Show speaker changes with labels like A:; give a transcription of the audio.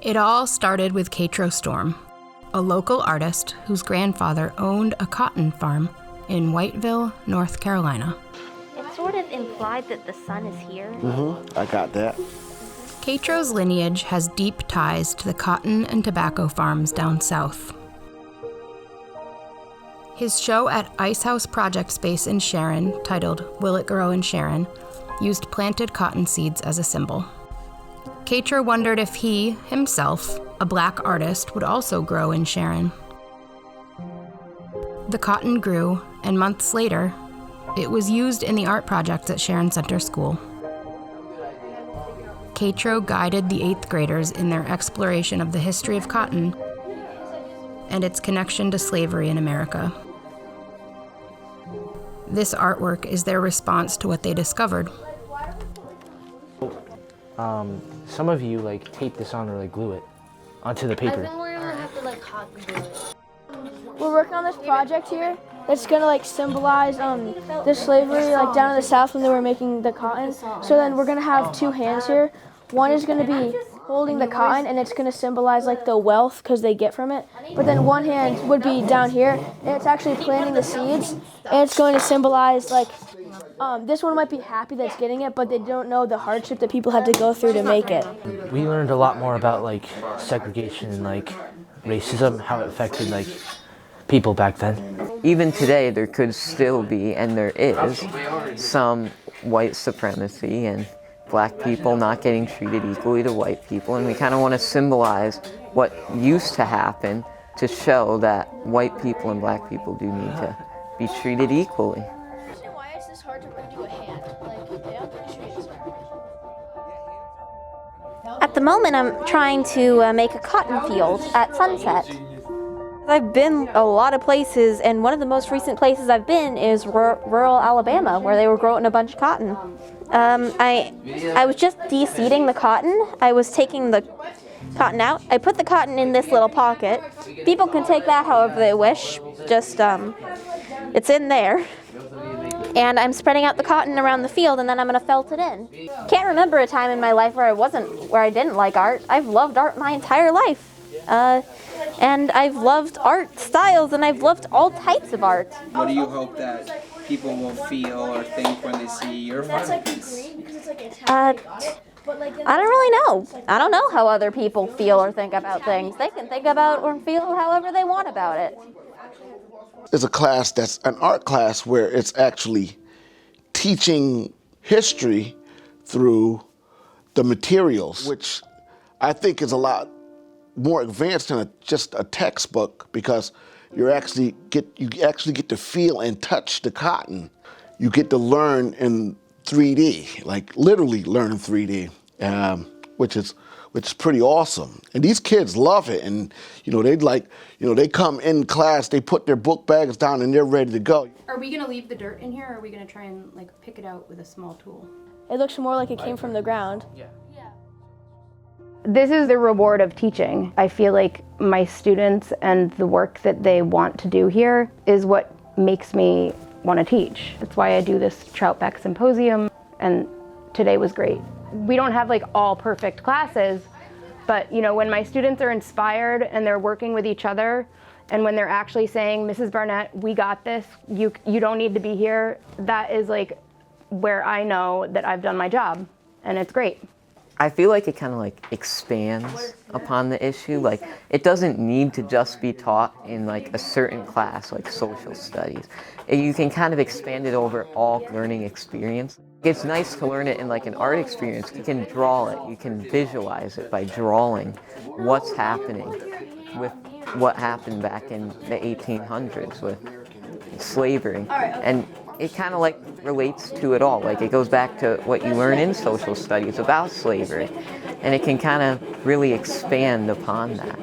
A: It all started with Katro Storm, a local artist whose grandfather owned a cotton farm in Whiteville, North Carolina.
B: It's sort of implied that the sun is here.
C: I got that.
A: Katro's lineage has deep ties to the cotton and tobacco farms down south. His show at Ice House Project Space in Sharon, titled Will It Grow in Sharon, used planted cotton seeds as a symbol. Katro wondered if he, himself, a black artist, would also grow in Sharon. The cotton grew, and months later, it was used in the art projects at Sharon Center School. Katro guided the 8th graders in their exploration of the history of cotton and its connection to slavery in America. This artwork is their response to what they discovered.
D: Some of you tape this on or glue it onto the paper.
B: I think we're gonna have to hot glue it.
E: We're working on this project here that's gonna symbolize the slavery down in the South when they were making the cotton. So then we're gonna have two hands here. One is gonna be holding the cotton, and it's gonna symbolize the wealth because they get from it. But then one hand would be down here, and it's actually planting the seeds, and it's going to symbolize this one might be happy that's getting it, but they don't know the hardship that people had to go through to make it.
D: We learned a lot more about segregation and racism, how it affected people back then.
F: Even today, there could still be, and there is, some white supremacy and black people not getting treated equally to white people, and we kind of want to symbolize what used to happen to show that white people and black people do need to be treated equally.
E: Why is this hard to redo a hand?
B: At the moment, I'm trying to make a cotton field at sunset. I've been a lot of places, and one of the most recent places I've been is rural Alabama, where they were growing a bunch of cotton. I was just de-seeding the cotton. I was taking the cotton out. I put the cotton in this little pocket. People can take that however they wish. Just, it's in there. And I'm spreading out the cotton around the field, and then I'm gonna felt it in. Can't remember a time in my life where I didn't like art. I've loved art my entire life. And I've loved art styles, and I've loved all types of art.
G: What do you hope that people will feel or think when they see your findings?
B: I don't really know. I don't know how other people feel or think about things. They can think about or feel however they want about it.
C: It's a class that's an art class where it's actually teaching history through the materials, which I think is a lot more advanced than just a textbook, because you actually get to feel and touch the cotton. You get to learn in 3D, literally learn in 3D, which is pretty awesome. And these kids love it, and they come in class, they put their book bags down, and they're ready to go.
A: Are we gonna leave the dirt in here, or are we gonna try and pick it out with a small tool?
E: It looks more like it came from the ground.
D: Yeah.
A: This is the reward of teaching. I feel like my students and the work that they want to do here is what makes me want to teach. That's why I do this Troutbeck Symposium, and today was great. We don't have all perfect classes, but when my students are inspired and they're working with each other, and when they're actually saying, Mrs. Barnett, we got this, you don't need to be here, that is where I know that I've done my job, and it's great.
F: I feel like it kind of expands upon the issue. It doesn't need to just be taught in a certain class like social studies. You can kind of expand it over all learning experience. It's nice to learn it in an art experience. You can draw it, you can visualize it by drawing what's happening with what happened back in the 1800s with slavery. And it kind of relates to it all. It goes back to what you learn in social studies about slavery, and it can kind of really expand upon that.